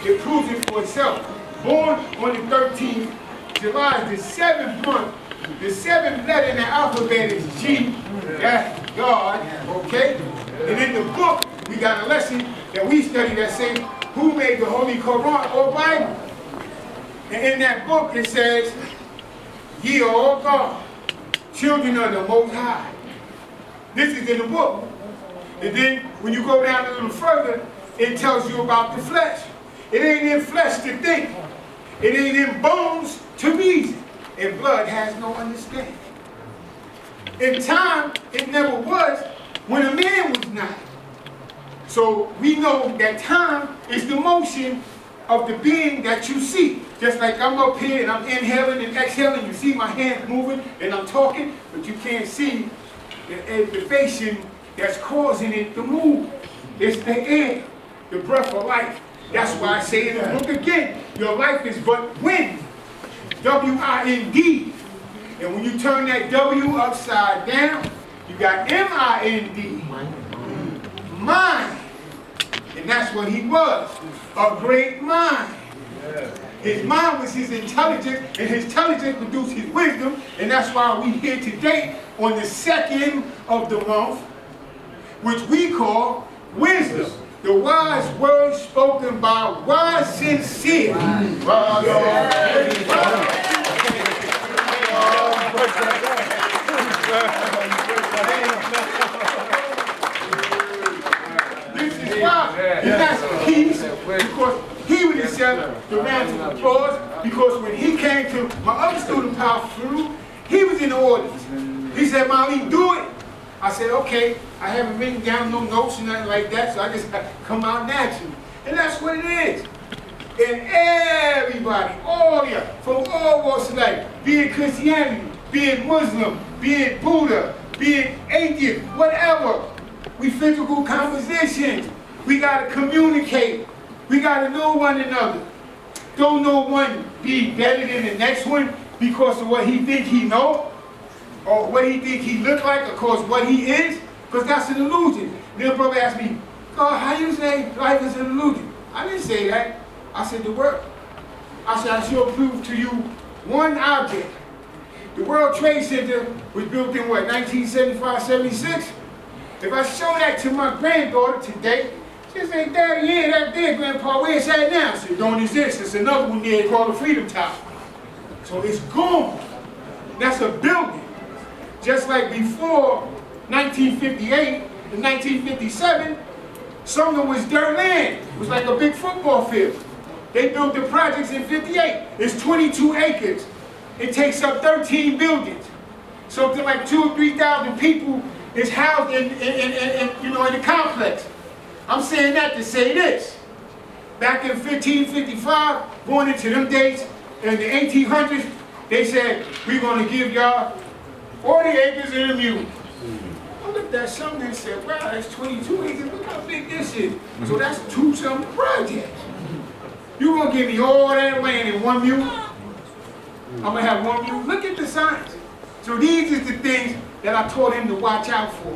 It proves it for itself. Born on the 13th, July is the 7th month. The 7th letter in the alphabet is G. That's God, okay? And in the book, we got a lesson that we study that says, who made the Holy Quran or Bible? And in that book, it says, ye are all God, children of the Most High. This is in the book. And then when you go down a little further, it tells you about the flesh. It ain't in flesh to think. It ain't in bones to reason. And blood has no understanding. In time, it never was when a man was not. So we know that time is the motion of the being that you see. Just like I'm up here and I'm inhaling and exhaling, you see my hands moving and I'm talking, but you can't see the activation that's causing it to move. It's the air, the breath of life. That's why I say in the book again, your life is but wind. W-I-N-D. And when you turn that W upside down, you got M-I-N-D. Mind. And that's what he was. A great mind. His mind was his intelligence, and his intelligence produced his wisdom. And that's why we here today on the 2nd of the month, which we call wisdom. The wise words spoken by wise, sincere. This is why. And that's peace. Because he would accept the round of applause. Because when he came to my other student, Paul Farouk, he was in the audience. He said, Molly, do it. I said, okay, I haven't written down no notes or nothing like that, so I just come out naturally. And that's what it is. And everybody, all of you, from all walks of life, be it Christianity, be it Muslim, be it Buddha, be it atheist, whatever, we physical compositions. We got to communicate. We got to know one another. Don't no one be better than the next one because of what he think he know, or what he think he look like, of course what he is, because that's an illusion. Then brother asked me, God, how you say life is an illusion? I didn't say that. I said the word. I said I shall prove to you one object. The World Trade Center was built in what, 1975, 76? If I show that to my granddaughter today, she'll say, Daddy, yeah, that there, Grandpa, where's that now? I said, don't exist. There's another one there called the Freedom Tower. So it's gone. That's a building. Just like before 1958 and 1957, Sumner was dirt land. It was like a big football field. They built the projects in 58. It's 22 acres. It takes up 13 buildings. Something like 2,000 or 3,000 people is housed in the complex. I'm saying that to say this. Back in 1555, going into them days, in the 1800s, they said, we're going to give y'all 40 acres in a mule. I looked at something and said, wow, that's 22 acres. Look how big this is. So that's 2-something projects. You going to give me all that land in one mule? I'm going to have one mule? Look at the science. So these are the things that I taught him to watch out for.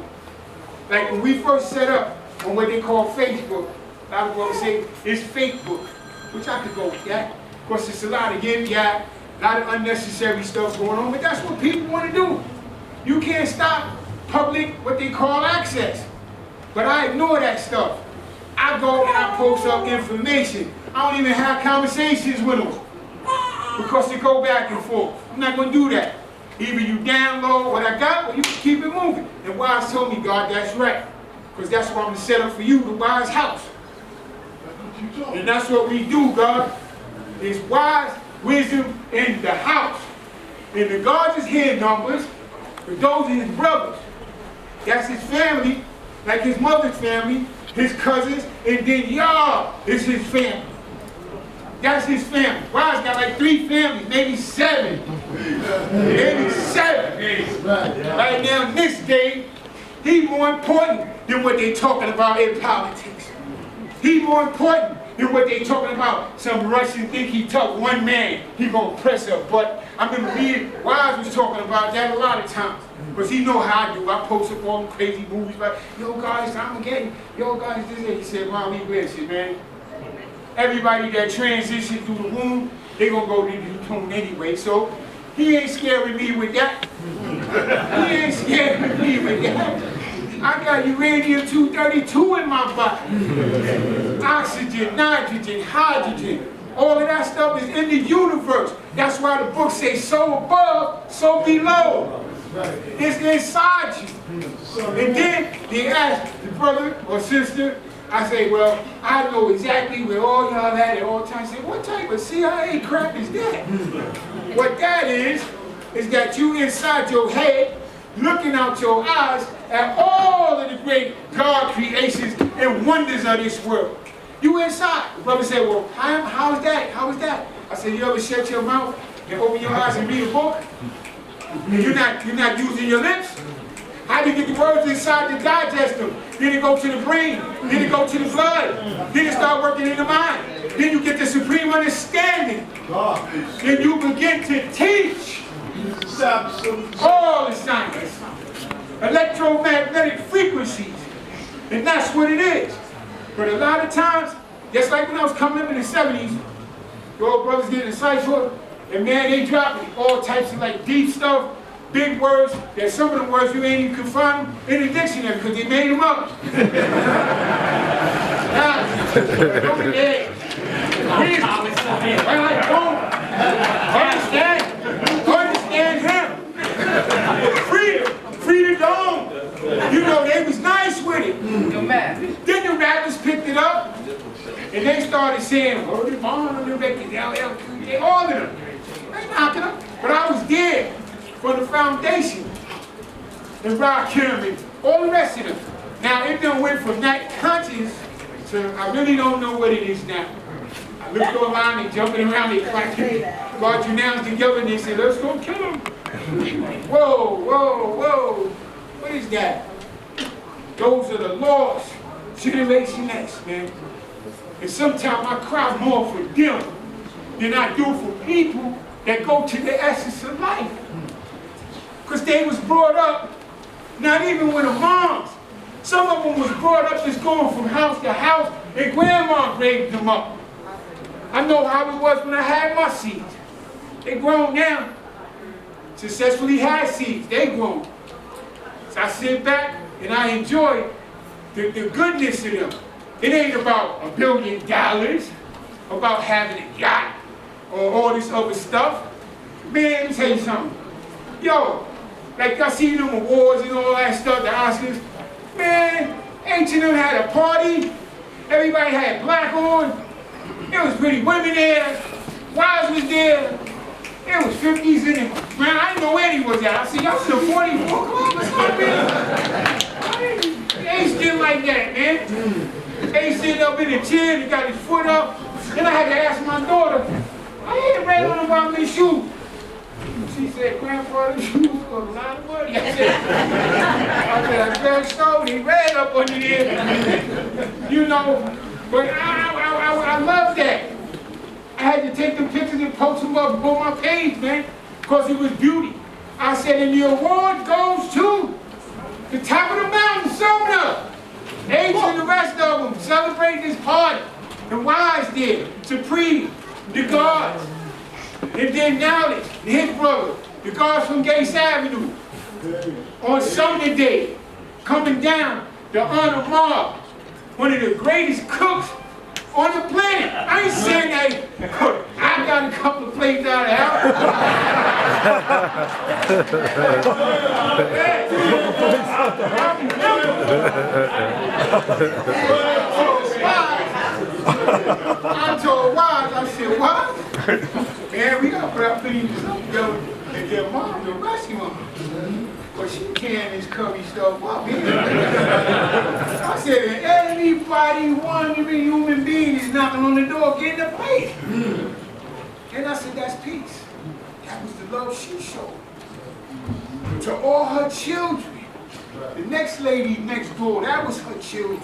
Like when we first set up on what they call Facebook, a lot of people say it's Facebook, which I could go with that. Of course, it's a lot of yin-yang, a lot of unnecessary stuff going on, but that's what people want to do. You can't stop public, what they call access. But I ignore that stuff. I go and I post up information. I don't even have conversations with them because they go back and forth. I'm not going to do that. Either you download what I got or you can keep it moving. And Wise told me, God, that's right. Because that's what I'm going to set up for you, the Wise house. And that's what we do, God. Is wise wisdom in the house. And the God's head numbers, for those are his brothers. That's his family, like his mother's family, his cousins, and then y'all is his family. That's his family. Wise got like 3 families, maybe 7. Maybe 7. Right now, in this day, he's more important than what they talking about in politics. He's more important than what they talking about. Some Russian think he tough, one man, he gonna press a button. I remember Wise was talking about that a lot of times. Because he know how I do. I post up all them crazy movies like, yo guys, I'm getting, yo guys, this is. He said, Mom, he glad shit, man. everybody that transitioned through the womb, they're going to go to the tomb anyway. So he ain't scaring me with that. He ain't scaring me with that. I got uranium-232 in my body. Oxygen, nitrogen, hydrogen. All of that stuff is in the universe. That's why the book says, so above, so below. It's inside you. And then they ask the brother or sister, I say, well, I know exactly where all y'all at all times. I say, what type of CIA crap is that? What that is that you inside your head, looking out your eyes at all of the great God creations and wonders of this world. You inside. The brother said, well, how is that? How is that? I said, you ever shut your mouth and open your eyes and read a book? And you're not using your lips? How do you get the words inside to digest them? Then it go to the brain. Then it go to the blood. Then it start working in the mind. Then you get the supreme understanding. Then you begin to teach all the science. Electromagnetic frequencies. And that's what it is. But a lot of times, just like when I was coming up in the 70s, the old brothers getting a cipher, and man, they dropping all types of like deep stuff, big words, that some of the words you ain't even can find them in the dictionary because they made them up. Over there. Well, I don't understand him. Free the dome. You know, they was nice with it. Then the rappers picked it up, and they started saying, word of honor, the record, LL, all of them. They knocking them. But I was there for the foundation, and Rakim, and all the rest of them. Now, it done went from that conscious to I really don't know what it is now. I looked online, they jumping around, they brought you now together, and they said, let's go kill them. Whoa, whoa, whoa. What is that? Those are the lost Generation X, man. And sometimes I cry more for them than I do for people that go to the essence of life. Because they was brought up, not even with a moms. Some of them was brought up just going from house to house, and grandma raised them up. I know how it was when I had my seeds. They grown now. Successfully had seeds, they grown. So I sit back and I enjoy the goodness of them. It ain't about $1 billion, about having a yacht, or all this other stuff. Man, let me tell you something. Yo, like I see them awards and all that stuff, the Oscars. Man, ain't you them had a party? Everybody had black on. There was pretty women there. Wives was there. There was 50s in it. Man, I didn't know where he was at. I said, y'all still 44 club or something? They ain't still like that, man. They sitting up in the chair, they got his foot up. Then I had to ask my daughter, I ain't read on about my shoes. She said, grandfather's shoes was a lot of money. I said, I just stole, he ran up under there. You know, but I love that. I had to take them pictures and post them up on my page, man, because it was beauty. I said, and the award goes to the top of the mountain, Sumner. H and the rest of them celebrating this party. The Wise there, Supreme, the guards. And then Knowledge, his brother, the guards from Gates Avenue. On Sumner Day, coming down to honor Mark, one of the greatest cooks on the planet. I ain't saying that. I got a couple of plates out of the house. I told Wise, I said, what? Man, we got to put up these together and get Mom to rescue him. But she can't this curry stuff up here. I said, anybody, one human being is knocking on the door getting a plate. And I said, that's peace. That was the love she showed to all her children. The next lady next door, that was her children.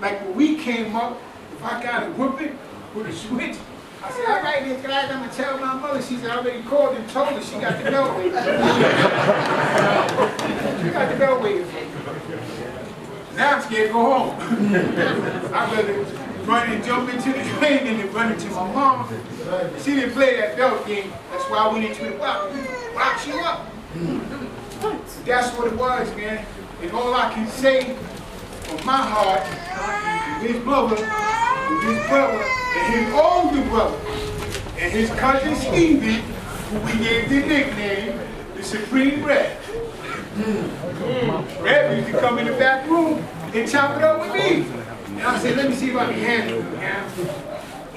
Like when we came up, if I got a whooping with a switch, I said, all right, this guy, I'm going to tell my mother. She said, I already called and told her she got the belt waiting. She got the belt waiting for me. Now I'm scared to go home. I'd rather run and jump into the train and then run into my mom. She didn't play that belt game. That's why I went into the box. Box you up. That's what it was, man. And all I can say from my heart, his mother, his brother, and his older brother, and his cousin Stevie, who we gave the nickname, the Supreme Red. Red used to come in the back room and chop it up with me. And I said, let me see if I can handle it, man.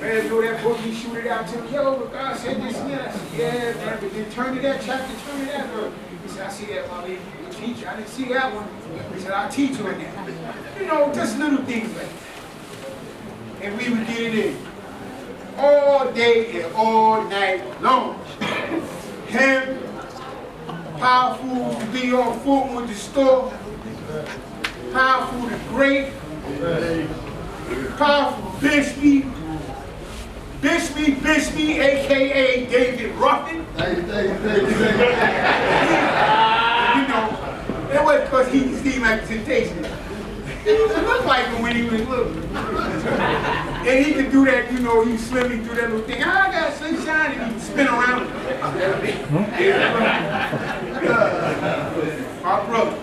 Man, throw that book, he shoot it out to me. Yo, God said this and that. I said, yeah, man, but then turn to that chapter, turn to that verse. He said, I see that, my lady, you teach. I didn't see that one. He said, I'll teach you in that. You know, just little things like that. And we would get it in. All day and all night long. Him, powerful to be on foot with the store. Powerful to great. Powerful Bishop. Bishop, a.k.a. David Ruffin. You know, it wasn't because he seemed like a temptation. He looked like him when he was little. And he could do that, you know, he was swimming through that little thing. I got sunshine, and he would spin around. My brother.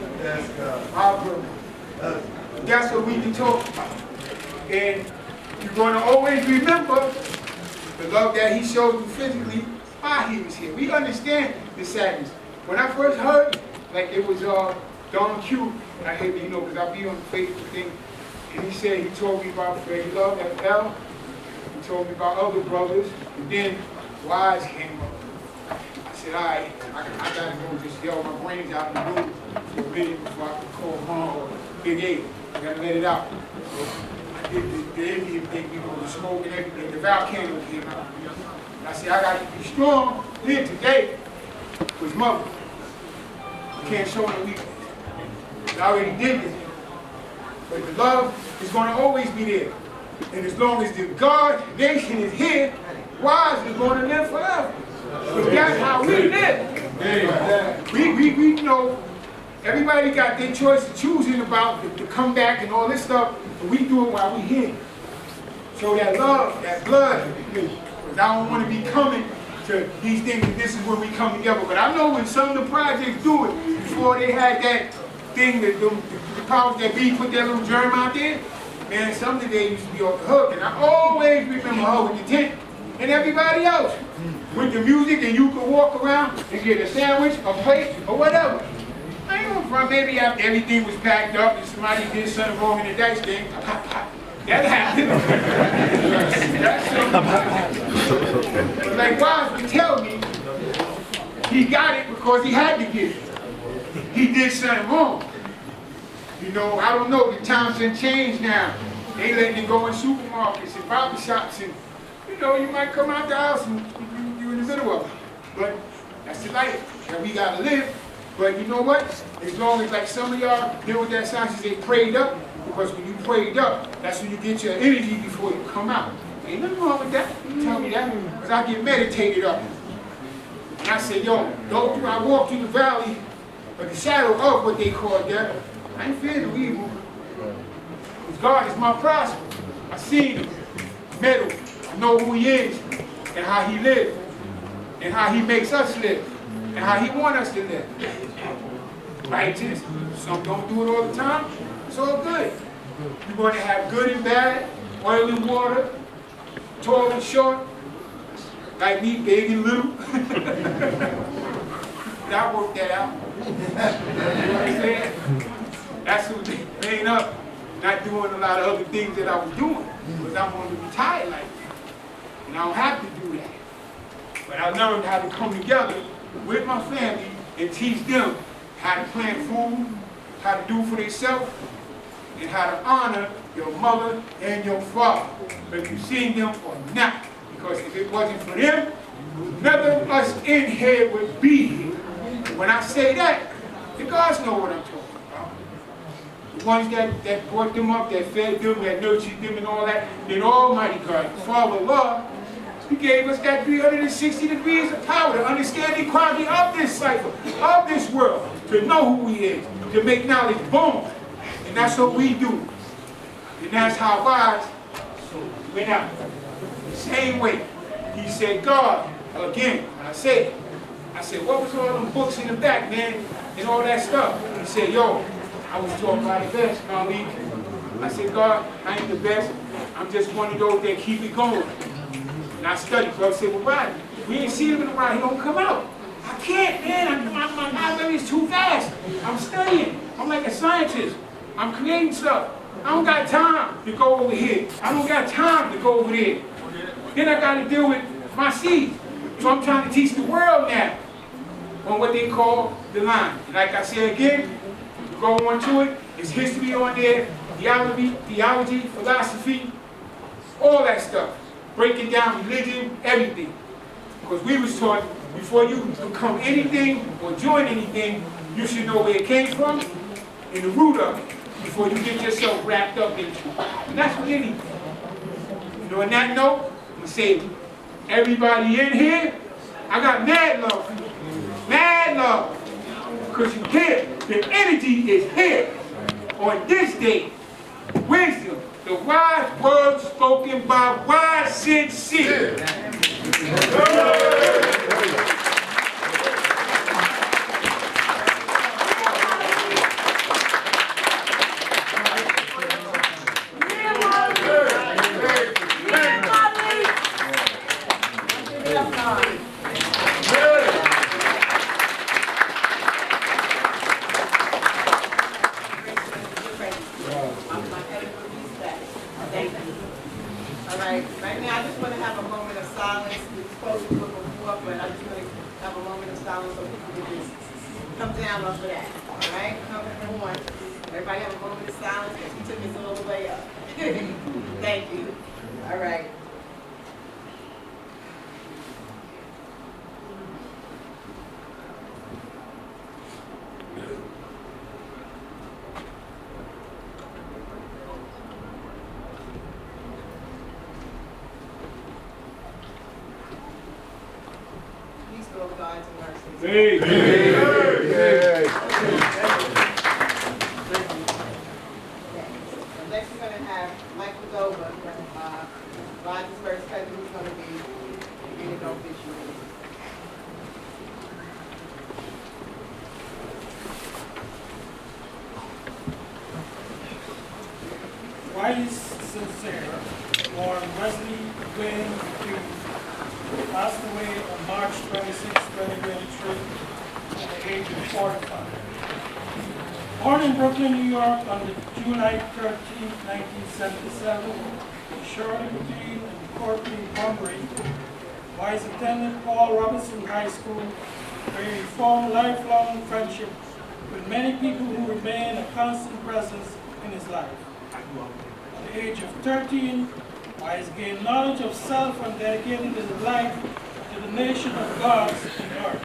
My brother. That's what we can talk about. And you're going to always remember the love that he showed you physically while he was here. We understand the sadness. When I first heard, like it was Don Q, I hate, you know, because I be on the Facebook thing, and he said, he told me about Freddie Love at L, he told me about other brothers, and then Wise came up. I said, all right, I gotta go just yell my brains out in the room for a minute before I can call Mom or Big A. I gotta let it out. So I did the Indian thing, you know, the smoke and everything, the Val candle came out. And I said, I got to be strong. Here today was Mother. I can't show no weakness. I already did this. But the love is going to always be there. And as long as the God nation is here, Wise is going to live forever. Because that's how we live. We know everybody got their choice of choosing about the comeback and all this stuff, but we do it while we're here. So that love, that blood, because I don't want to be coming to these things, and this is when we come together. But I know when some of the projects do it, before they had that thing, that the powers that be put that little germ out there, man, some of they used to be off the hook. And I always remember her with the tent and everybody else with the music, and you could walk around and get a sandwich, a plate, or whatever. I ain't going from maybe after everything was packed up and somebody did something wrong in the dice game. That happened. That's like Wise would tell me, he got it because he had to get it. He did something wrong. You know, I don't know, the times have changed now. They letting it go in supermarkets and barber shops, and you know, you might come out the house and you're in the middle of it. But that's the life that we gotta live. But you know what? As long as like some of y'all deal with that science, they prayed up, because when you prayed up, that's when you get your energy before you come out. Ain't nothing wrong with that. You tell me that, because I get meditated up. And I say, yo, I walk through the valley of the shadow of what they call death. I ain't fearing no evil. Because God is my prosper. I seen him, met him, I know who he is, and how he lives, and how he makes us live, and how he wants us to live. Righteous. Some don't do it all the time. It's all good. You're going to have good and bad, oil and water, tall and short, like me, big and little. I worked that out. You know what I'm saying? That's what made up, not doing a lot of other things that I was doing, because I wanted to retire like that. And I don't have to do that. But I learned how to come together with my family and teach them how to plant food, how to do for themselves, and how to honor your mother and your father, whether you've seen them or not. Because if it wasn't for them, none of us in here would be here. When I say that, the gods know what I'm talking about. The ones that brought them up, that fed them, that nurtured them and all that, then Almighty God, the Father of love, He gave us that 360 degrees of power to understand the quality of this cycle, of this world, to know who He is, to make knowledge born. And that's what we do. And that's how Wise Went out. The same way. He said, God, again, I said, what was all them books in the back, man, and all that stuff? He said, yo, I was taught by the best, Malik. I said, God, I ain't the best. I'm just one of those that keep it going. And I studied. Brother said, well, why? We ain't seen him in a while. He don't come out. I can't, man. My library is too vast. I'm studying. I'm like a scientist. I'm creating stuff. I don't got time to go over here. I don't got time to go over there. Then I got to deal with my seeds. So I'm trying to teach the world now on what they call the line. And like I said again, you go on to it, there's history on there, theology, philosophy, all that stuff. Breaking down religion, everything. Because we was taught before you become anything or join anything, you should know where it came from and the root of it before you get yourself wrapped up into it. And that's what anything. You know, on that note, I'm going to say, everybody in here, I got mad love for you. Mad love. Because you hear, the energy is here on this day. Wisdom, the wise words spoken by wise Sid Seer. Right now, I just want to have a moment of silence. We're supposed to do it before, but I just want to have a moment of silence so people can just come down off of that. All right? Come on. Everybody have a moment of silence because he took us all the way up. Thank you. All right. God's mercy. Hey. Next we're going to have Michael Dover, Roger's first cousin, who's going to be reading the obituary. Wise Sincere, born Wesley Wayne Hughes, passed away on March 26, 2023, at the age of 45. Born in Brooklyn, New York on July 13, 1977, in Shirley Green and Courtney, Montgomery, Wise attended Paul Robinson High School, where he formed lifelong friendship with many people who remain a constant presence in his life. At the age of 13, Wise gained knowledge of self and dedicated his life to the nation of gods and earth.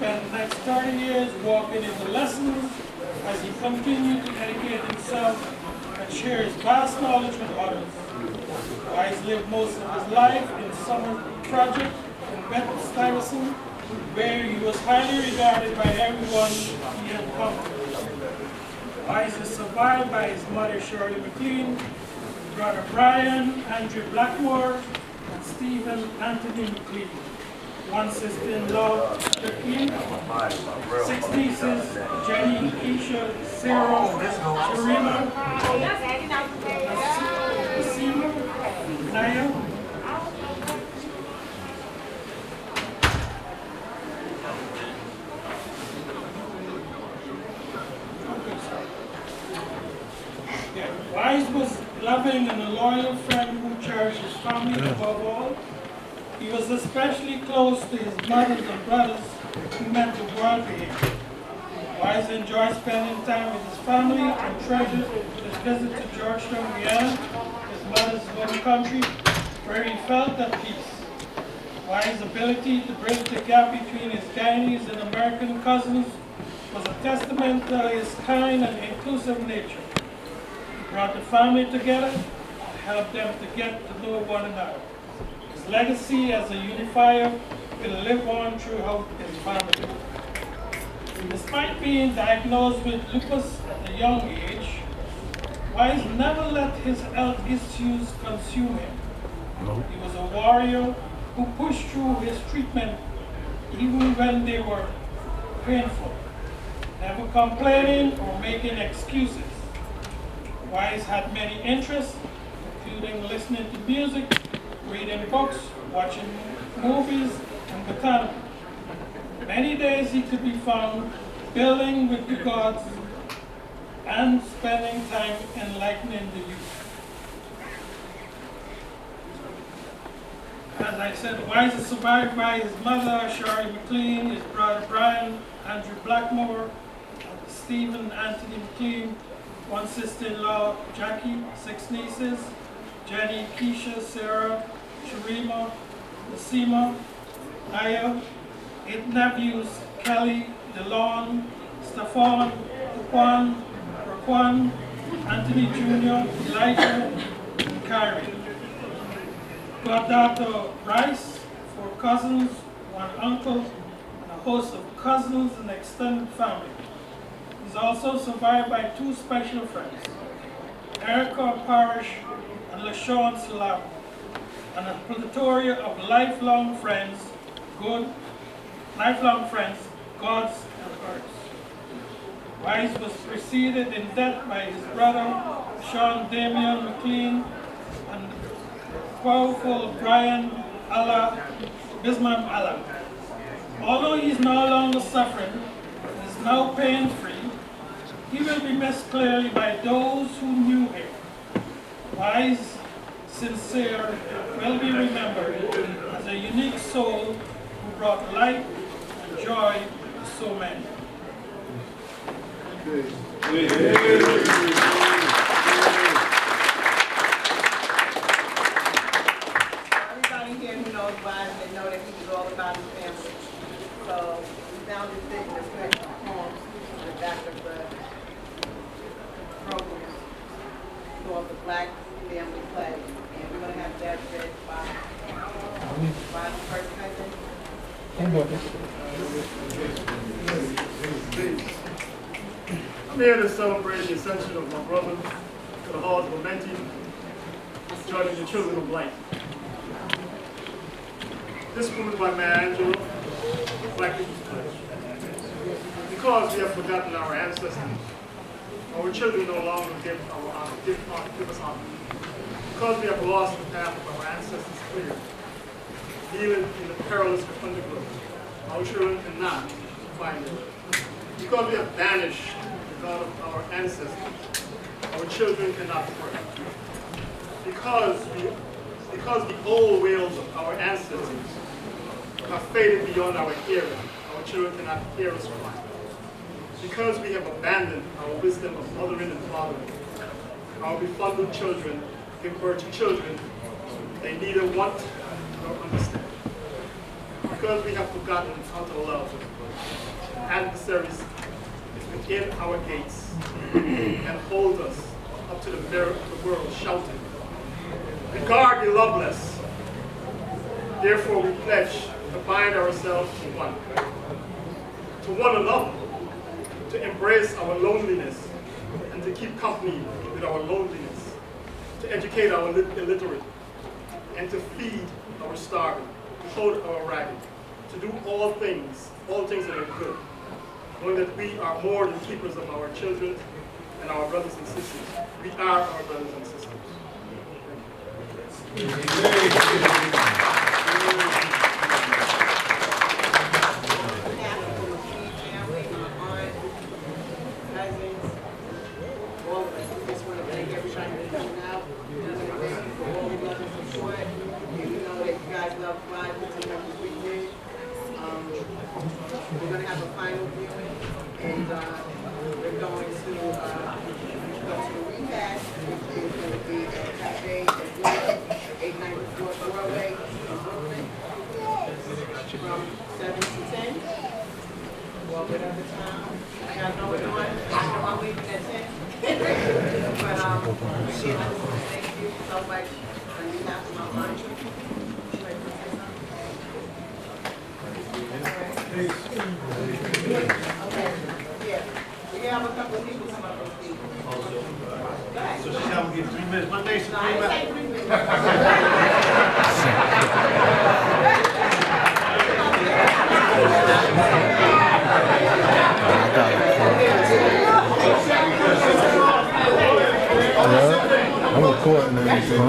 spent the next 30 years walking in the lessons as he continued to educate himself and share his vast knowledge with others. Wise lived most of his life in Summer Project in Bed-Stuyvesant, where he was highly regarded by everyone he encountered. Wise is survived by his mother, Shirley McLean, brother Brian, Andrew Blackmore, and Stephen Anthony McLean. One sister-in-law, Jacqueline, 6 nieces, Jenny, Keisha, Sarah, Sharima, Nasima, Naya. Wise was loving and a loyal friend who cherished his family above all. He was especially close to his mothers and brothers who meant the world to him. Wise enjoyed spending time with his family and treasured his visit to Georgetown, Vienna, his mother's home country, where he felt at peace. Wise's ability to bridge the gap between his Guyanese and American cousins was a testament to his kind and inclusive nature. He brought the family together and helped them to get to know one another. His legacy as a unifier will live on throughout his family. Despite being diagnosed with lupus at a young age, Wise never let his health issues consume him. He was a warrior who pushed through his treatment even when they were painful, never complaining or making excuses. Wise had many interests, including listening to music, reading books, watching movies, and botanical. Many days he could be found building with the gods and spending time enlightening the youth. As I said, Wise is survived by his mother, Shirley McLean, his brother Brian, Andrew Blackmore, Stephen Anthony McLean, one sister-in-law, Jackie, 6 nieces, Jenny, Keisha, Sarah, Sharima, Nasima, Naya, 8 nephews, Kelly, DeLon, Stefan, Raquan, Anthony Jr., Elijah, and Kyrie. Goddaughter Bryce, 4 cousins, 1 uncle, and a host of cousins and extended family. He's also survived by 2 special friends, Erica Parrish and LaShawn Salam, and a plethora of lifelong friends, God's and hers. Wise was preceded in death by his brother, Sean Damian McLean, and powerful Brian Bismarck Allah. Although he is no longer suffering, and is now pain-free, he will be missed clearly by those who knew him. Wise, sincere, will be remembered as a unique soul who brought light and joy to so many. Everybody here who knows Wise, they know that he was all about his family. So we now just sitting to put poems on the back of the program called the Black Family Pledge. And we're going to have that read by the first cousin. I'm here to celebrate the ascension of my brother to the halls of Amenti, joining the children of light. This poem is by Maya Angelou, Black People's Pledge. Because we have forgotten our ancestors, our children no longer give us honor. Because we have lost the path of our ancestors clear, even in the perilous undergrowth, our children cannot find it. Because we have banished the God of our ancestors, our children cannot pray. Because the old wails of our ancestors have faded beyond our hearing, our children cannot hear us cry. Because we have abandoned our wisdom of mothering and fathering, our befuddled children give birth to children they neither want nor understand. Because we have forgotten how to love, adversaries is within our gates and hold us up to the mirror of the world, shouting, "Regard the loveless." Therefore, we pledge to bind ourselves to one another, to embrace our loneliness and to keep company with our loneliness, to educate our illiterate and to feed our starving, to clothe our ragged, to do all things that are good, knowing that we are more than keepers of our children and our brothers and sisters. We are our brothers and sisters. We're going to have a final viewing, and we're going to go to the repass, which is going to be at Cafe at 894 Broadway in Brooklyn, from 7 to 10. Well, whatever time. Y'all know we're doing. I'm leaving at 10. But again, I just want to thank you so much on behalf of my lunch. Okay, yeah. We have a couple of people come up and speak. Go ahead. So she's going to give 3 minutes. My name's No, I ain't saying 3 minutes. I'm recording everything.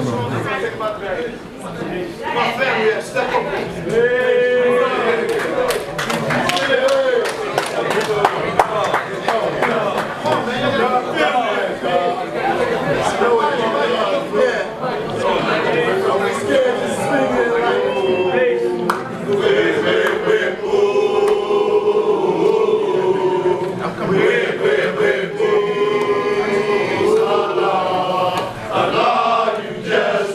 My family has stepped up. Allah, you just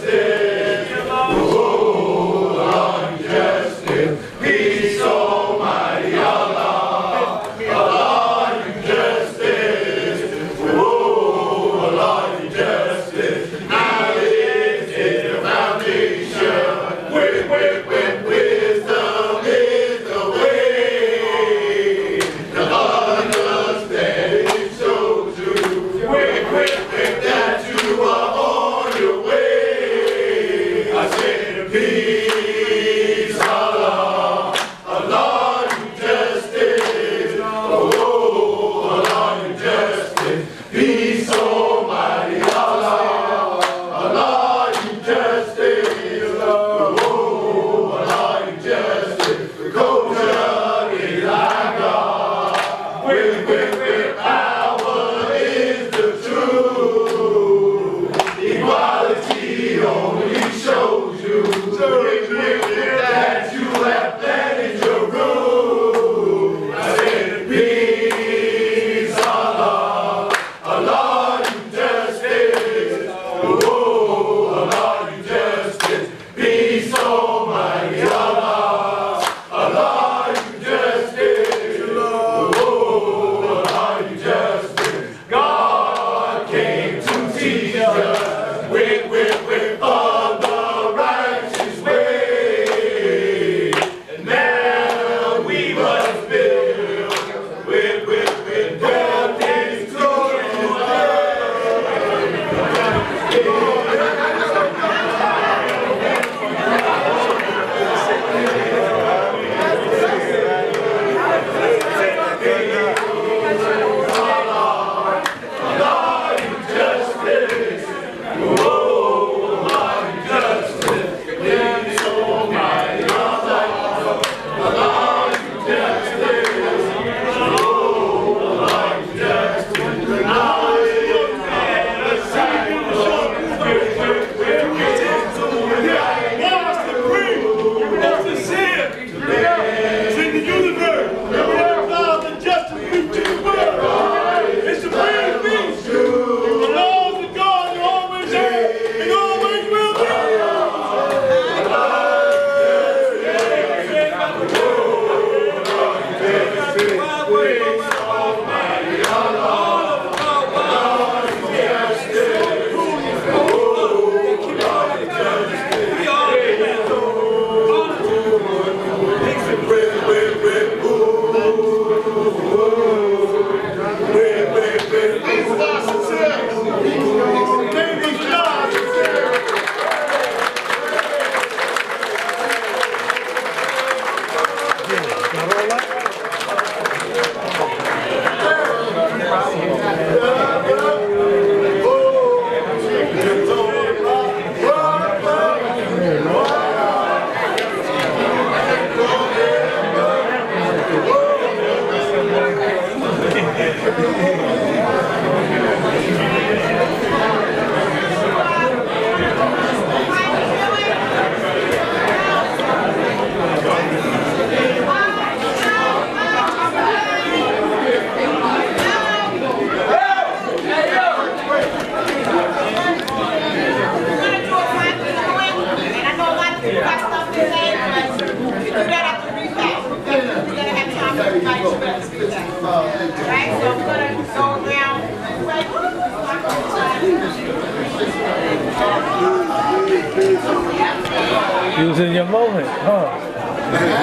You was in your moment, huh?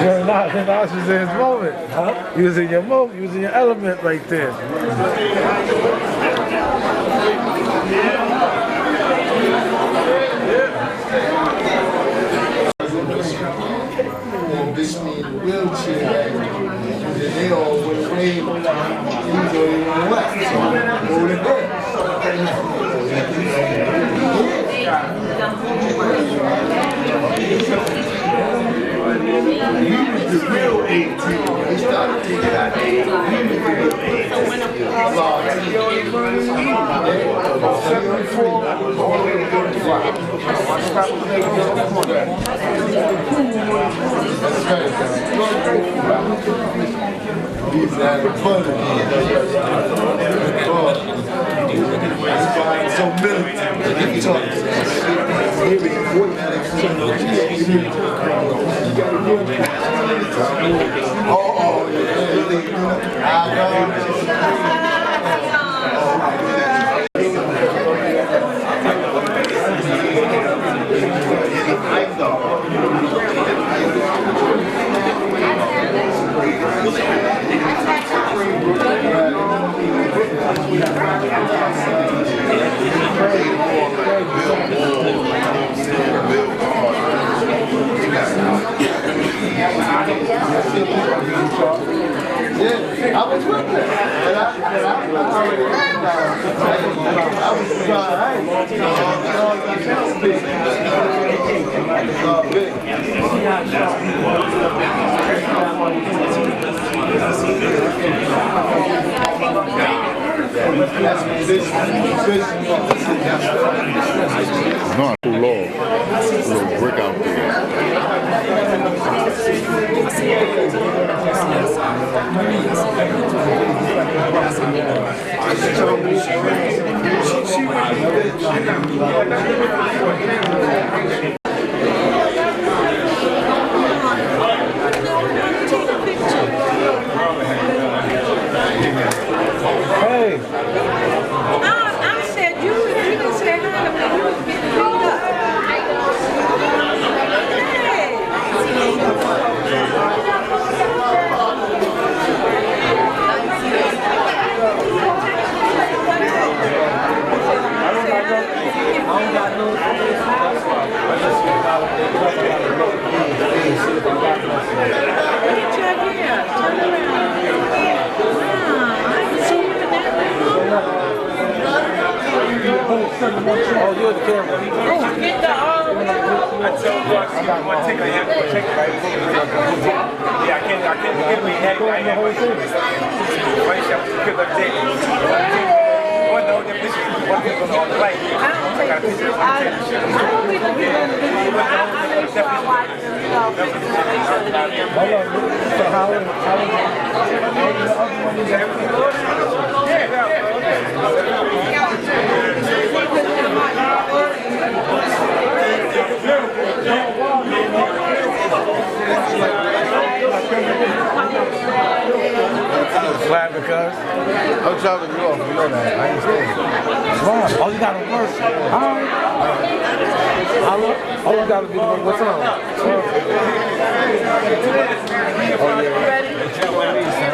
You're not. That was in his moment, huh? You was in your moment. You was in your element right there. This mean wheelchair, and they all went crazy. He was on left, so over He was the real 18. He started taking that 8. He was the real He's having fun again. So militant. He talks. Oh, yeah, I was with them. And I was not too low. A little brick out there. Hey. I said you didn't say hi to me. You was getting beat up. Oh, you're the camera. Oh, get the I told you I got one ticket. I have to check it right. Yeah, I can't get me heavy. I have one ticket. One shot to pick up Jake. One no definition. One pick on the right. I got a picture of one ticket. I don't think we're going to do it. I make sure I watch them stuff and make sure that they get Hold on. So how the other one is Why? Because I'm dropping you off. You know that. I ain't staying. why? Oh, you gotta work. Alright. Oh, you gotta be the one. What's up?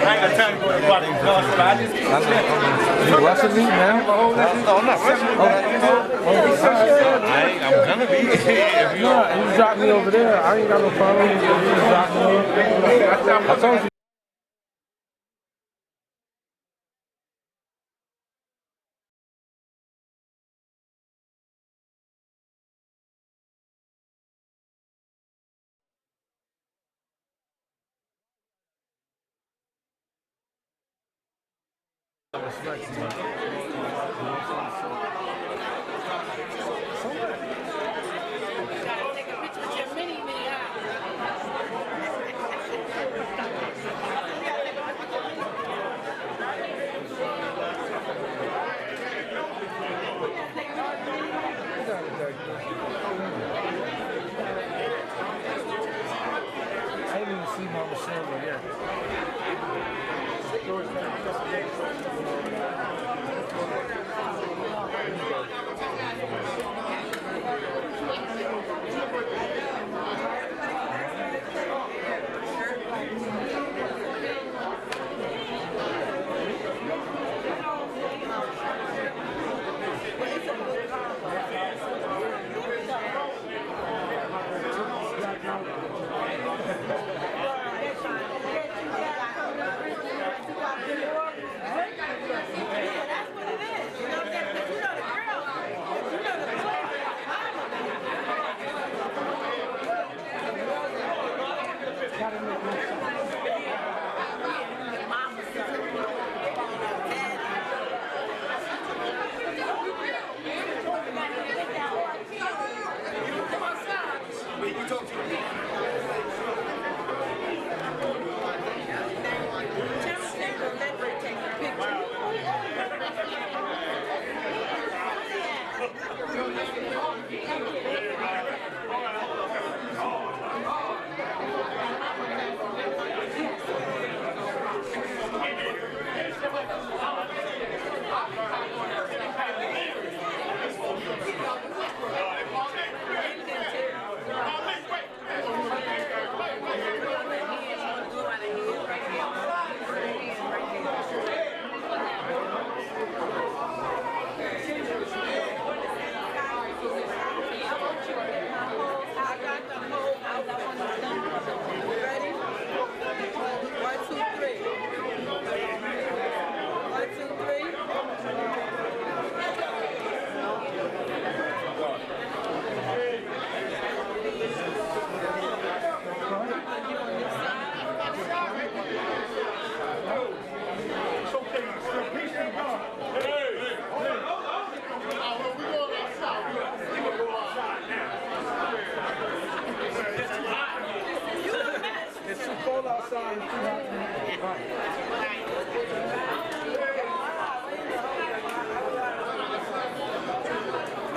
I ain't got time to go to the body. I just keep You rushing me now? No, I'm not rushing you. I'm gonna be if you You drop me over there. I ain't got no problem. You just drop me over. I told you. I didn't even see Mama Shirley yet.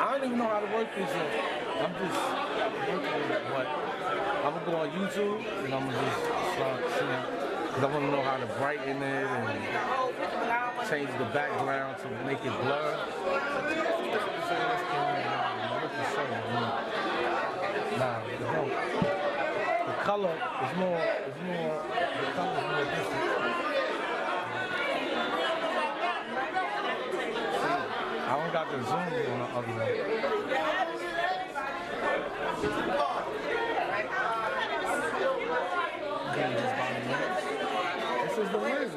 I don't even know how to work this yet. I'm just working with it, but I'm gonna go on YouTube and I'm gonna just start seeing, because I want to know how to brighten it and change the background to make it blur. Nah, the color is more, the color is more different. I don't got the zoom on the other one. This is the lens.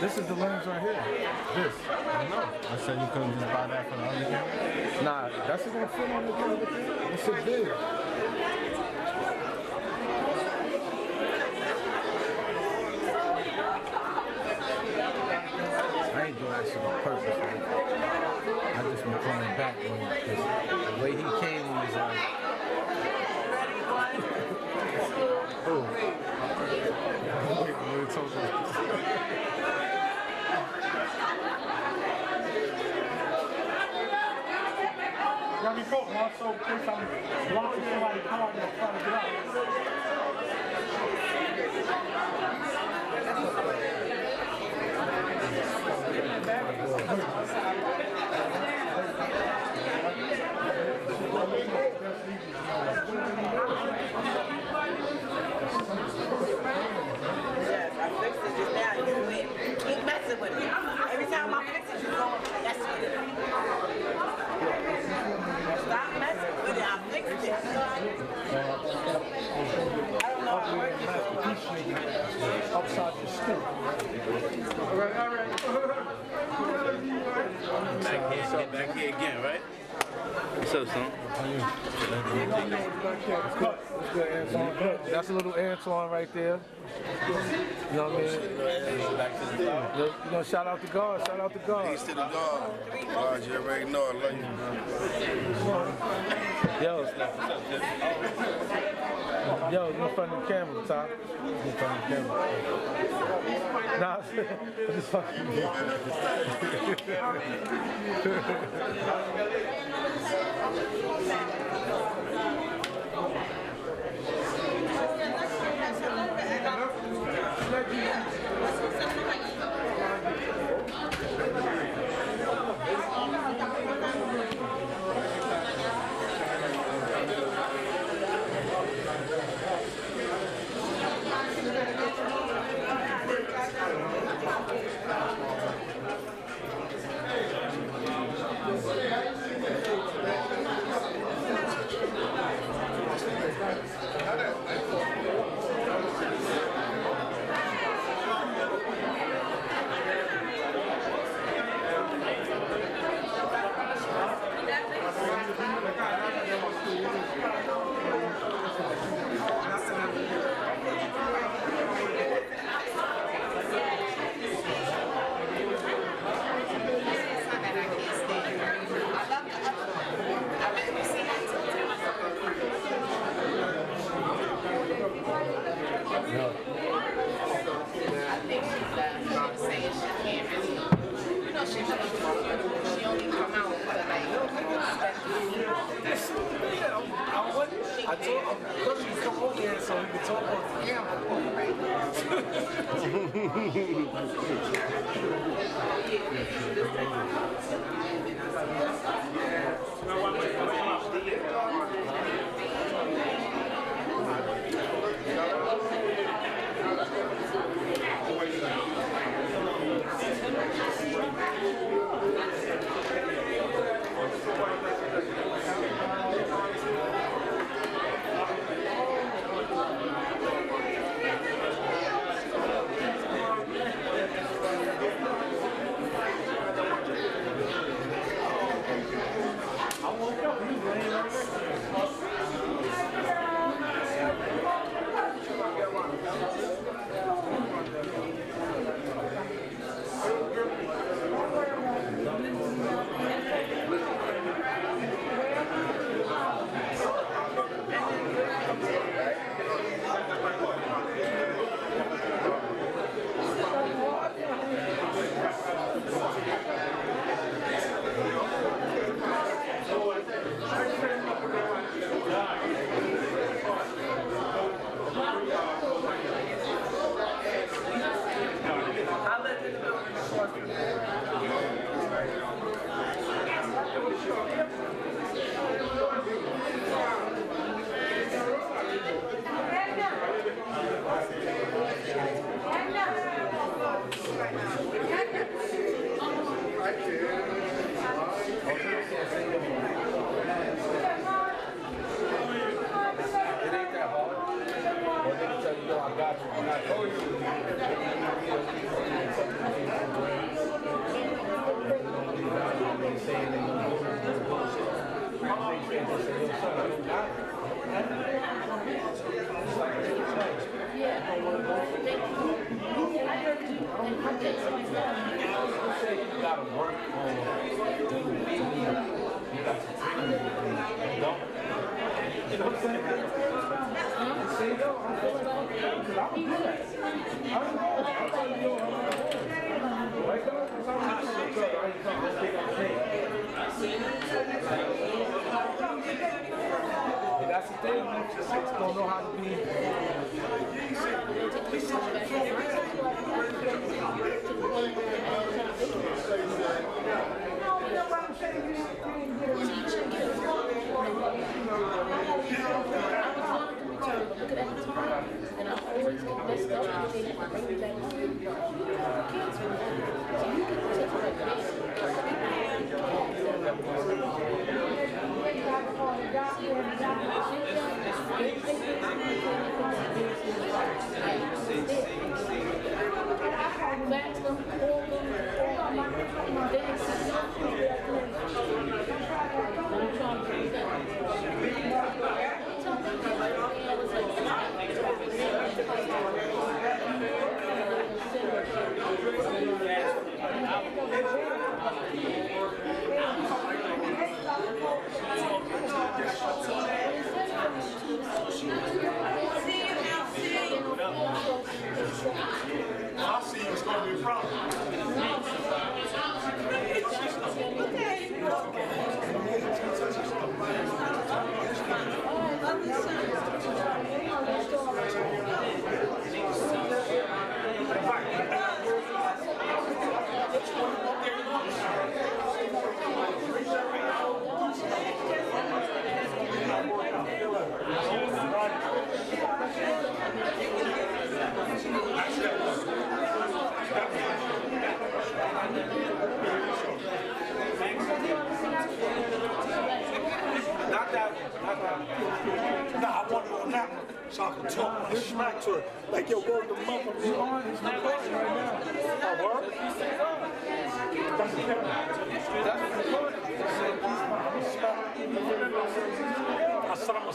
This is the lens right here. This. I know. I said you couldn't just buy that for the other camera? Nah, that's just gonna fit on the camera. It's so big. I ain't doing that shit on purpose, man. I just been coming back on it. The way he came, he was like, oh. Wait, what are you talking about? Gotta be cool, also in case I'm blocking somebody's car and I'm trying to get out. Upside the street. All right. Back here again, right? What's up, son? What's good, Antoine? That's a little Antoine right there. You know what I mean? You know, shout out to God, shout out to God. Peace to the God. God, you already know I love you. Yo, you in front of the camera, Tom. You in front of the camera. Nah, I'm just fucking. I told him, because you come over here so we can talk on the That's the thing, just don't know how to be. And I always get messed up and they never bring it back to you. Kids were so you can take like this. I see it's going to be a problem. Not that one. Not that one. Nah, I want it on that one so I can talk my smack to it. Like, yo, go to the mother. It's recording right now. Oh, word? That's recording. I said I'm a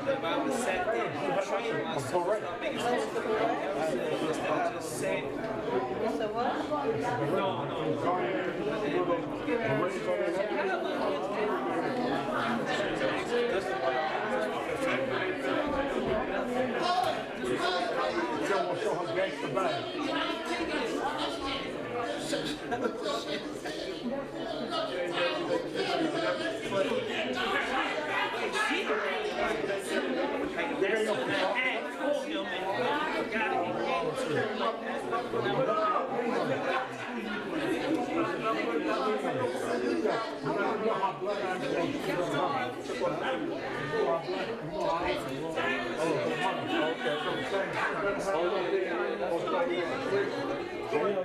If I was sat there and trained myself, I'm making I just said, So what? Joe will show her gangster bag.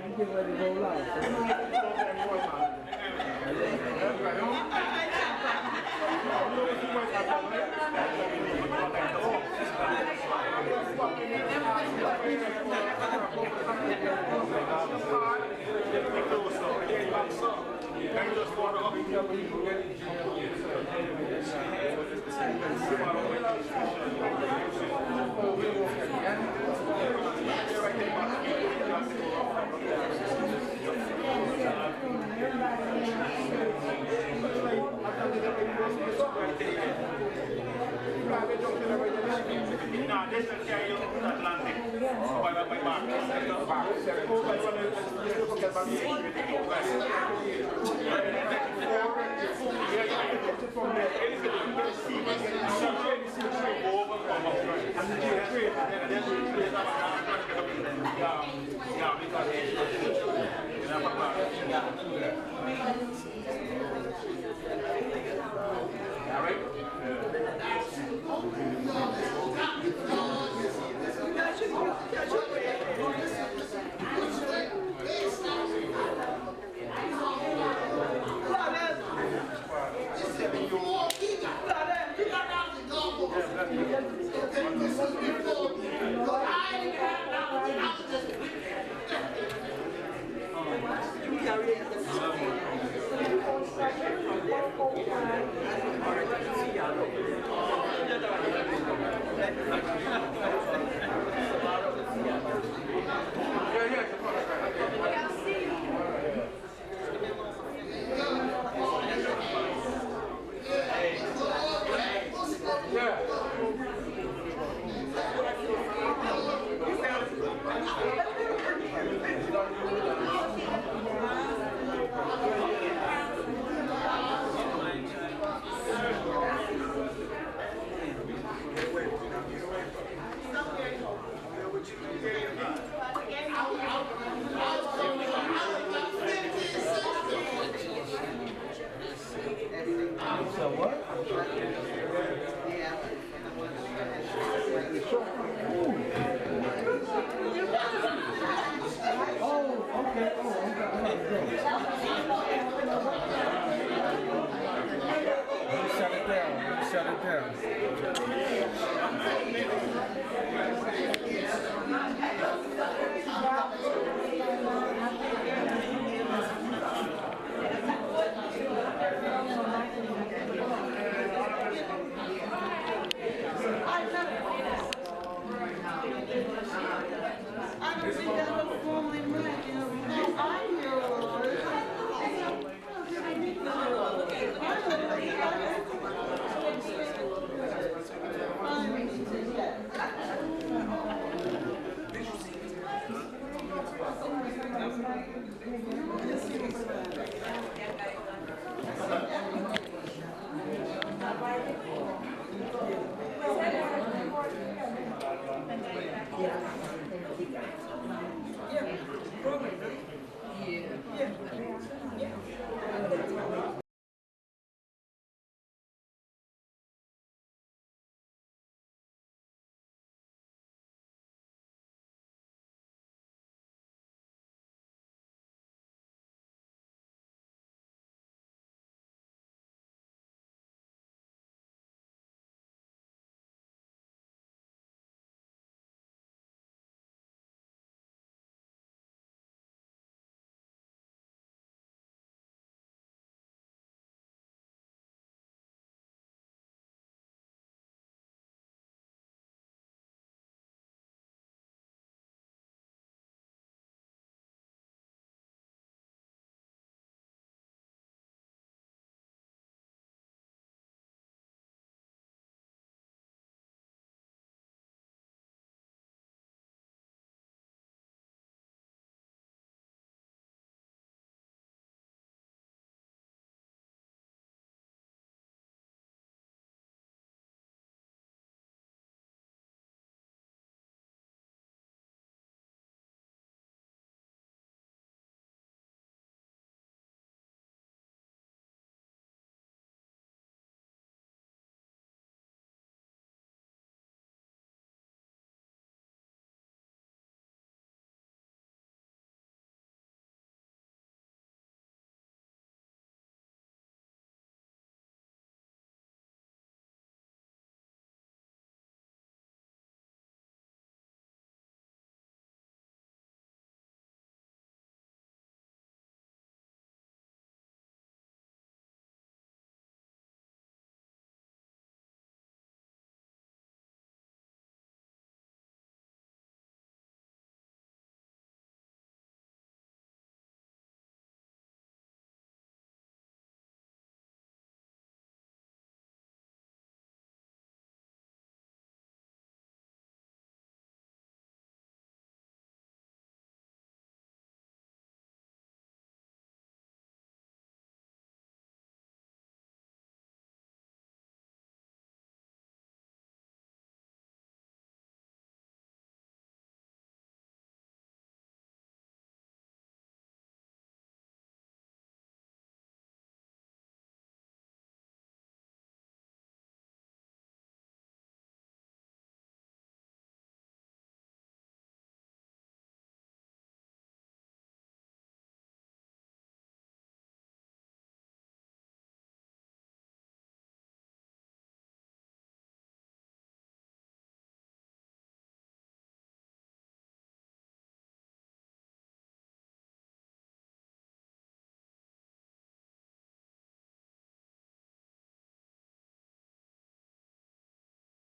You get ready to roll out. No, this is Atlantic.